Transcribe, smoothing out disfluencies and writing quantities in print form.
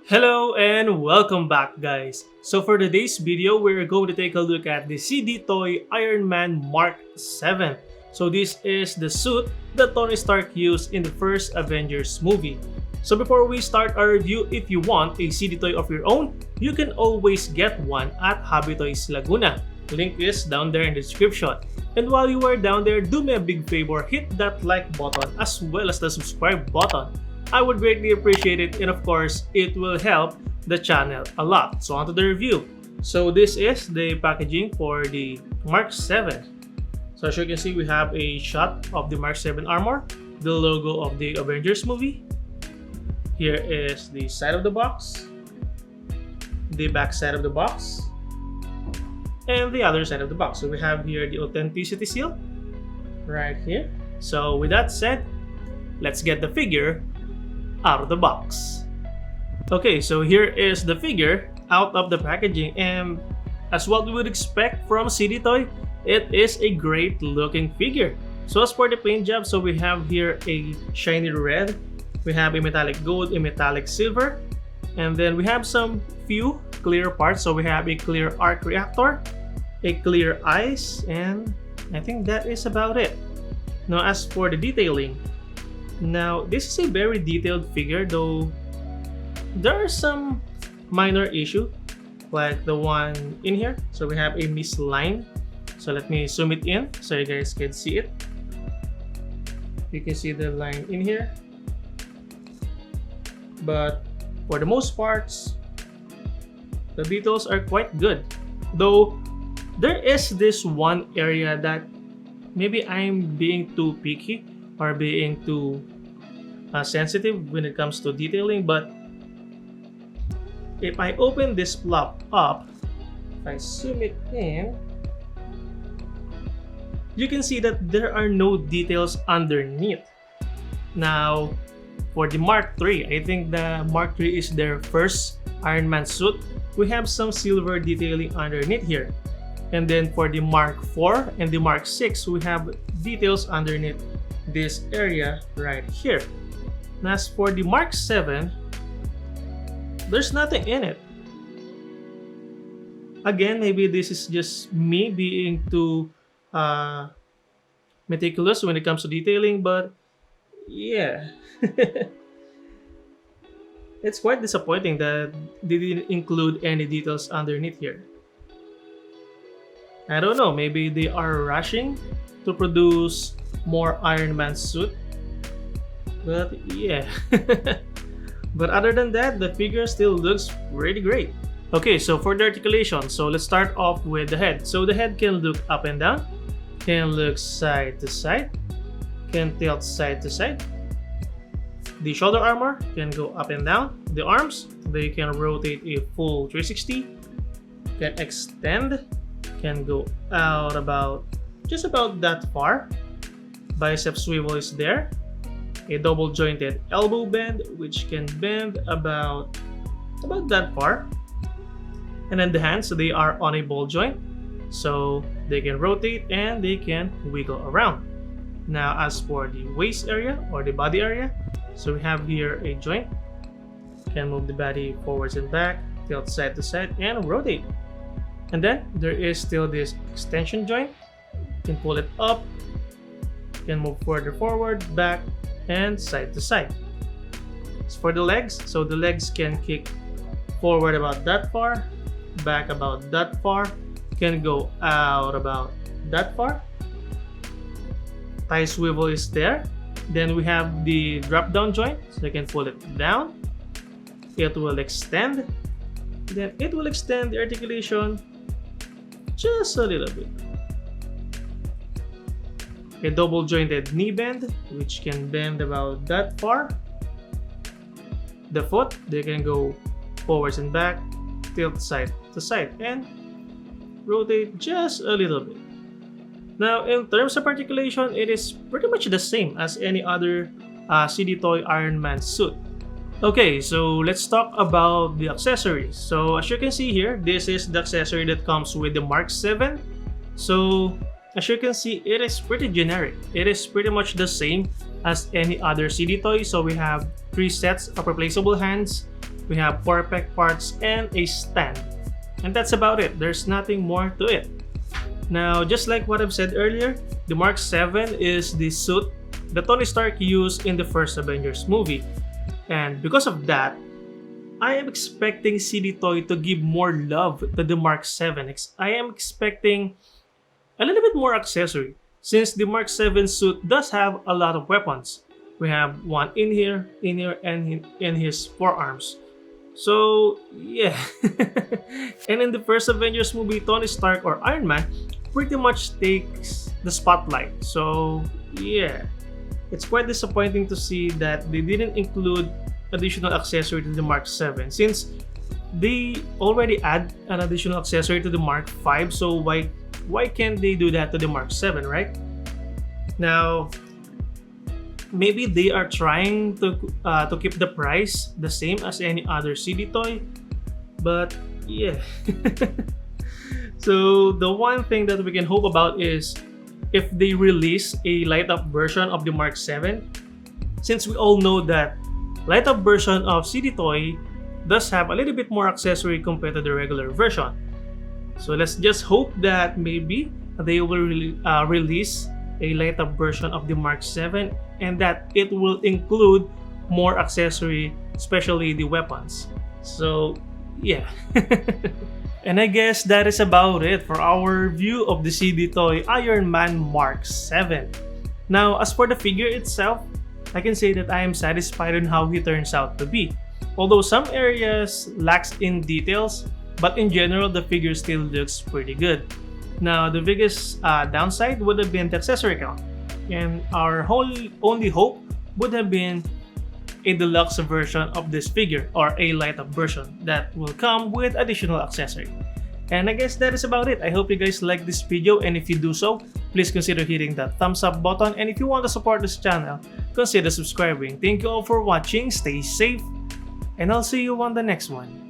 Hello and welcome back, guys. So for today's video, we're going to take a look at the ZDToy Iron Man Mark 7. So this is the suit that Tony Stark used in the first Avengers movie. So before we start our review, if you want a ZDToy of your own, you can always get one at Hobby Toys Laguna. Link is down there in the description. And while you are down there, do me a big favor, hit that like button as well as the subscribe button. I would greatly appreciate it, and of course, it will help the channel a lot. So on to the review. So this is the packaging for the Mark 7. So as you can see, we have a shot of the Mark 7 armor, the logo of the Avengers movie. Here is the side of the box, the back side of the box, and the other side of the box. So we have here the authenticity seal right here. So with that said, let's get the figure out of the box. Okay, so here is the figure out of the packaging, and as what we would expect from ZDToy, it is a great looking figure. So as for the paint job, so we have here a shiny red, we have a metallic gold, a metallic silver, and then we have some few clear parts. So we have a clear arc reactor, a clear eyes, and I think that is about it. Now as for the detailing, now this is a very detailed figure, though there are some minor issue like the one in here. So we have a missed line. So let me zoom it in so you guys can see it. You can see the line in here, but for the most parts the details are quite good, though there is this one area that maybe I'm being too picky or being too sensitive when it comes to detailing. But if I open this flap up, if I zoom it in, you can see that there are no details underneath. Now for the Mark III, I think the Mark III is their first Iron Man suit. We have some silver detailing underneath here. And then for the Mark IV and the Mark VI, we have details underneath this area right here. And as for the Mark 7, there's nothing in it. Again, maybe this is just me being too meticulous when it comes to detailing, but yeah. It's quite disappointing that they didn't include any details underneath here. I don't know, maybe they are rushing to produce more Iron Man suit, but yeah. But other than that, the figure still looks pretty great. Okay, so for the articulation, so let's start off with the head. So the head can look up and down, can look side to side, can tilt side to side. The shoulder armor can go up and down. The arms, they can rotate a full 360, can extend, can go out about just about that far. Bicep swivel is there. A double jointed elbow bend which can bend about that far. And then the hands, so they are on a ball joint, so they can rotate and they can wiggle around. Now as for the waist area or the body area, so we have here a joint, can move the body forwards and back, tilt side to side, and rotate. And then there is still this extension joint, can pull it up, can move further forward, back, and side to side. As for the legs, so the legs can kick forward about that far, back about that far, can go out about that far. Thigh swivel is there. Then we have the drop down joint, so you can pull it down, it will extend, then it will extend the articulation just a little bit. A double jointed knee bend which can bend about that far. The foot, they can go forwards and back, tilt side to side, and rotate just a little bit. Now in terms of articulation, it is pretty much the same as any other ZDToy Iron Man suit. Okay, so let's talk about the accessories. So as you can see here, this is the accessory that comes with the Mark 7. So as you can see, it is pretty generic. It is pretty much the same as any other ZDToy. So we have 3 sets of replaceable hands, we have 4 pec parts, and a stand. And that's about it. There's nothing more to it. Now, just like what I've said earlier, the Mark 7 is the suit that Tony Stark used in the first Avengers movie. And because of that, I am expecting ZDToy to give more love to the Mark 7. I am expecting a little bit more accessory, since the Mark 7 suit does have a lot of weapons. We have one in here, and in his forearms. So, yeah. And in the first Avengers movie, Tony Stark or Iron Man pretty much takes the spotlight. So, yeah. It's quite disappointing to see that they didn't include additional accessory to the Mark 7, since they already add an additional accessory to the Mark 5, so why can't they do that to the Mark 7, right? Now, maybe they are trying to keep the price the same as any other ZDToy, but yeah. So the one thing that we can hope about is if they release a light up version of the Mark 7, since we all know that light up version of ZDToy does have a little bit more accessory compared to the regular version. So let's just hope that maybe they will release a light up version of the Mark 7 and that it will include more accessory, especially the weapons. So yeah. And I guess that is about it for our review of the ZDToy Iron Man Mark 7. Now, as for the figure itself, I can say that I am satisfied on how he turns out to be. Although some areas lacks in details, but in general the figure still looks pretty good. Now, the biggest downside would have been the accessory count, and our only hope would have been a deluxe version of this figure or a light up version that will come with additional accessory. And I guess that is about it. I hope you guys like this video, and if you do so, please consider hitting that thumbs up button, and if you want to support this channel, consider subscribing. Thank you all for watching, stay safe, and I'll see you on the next one.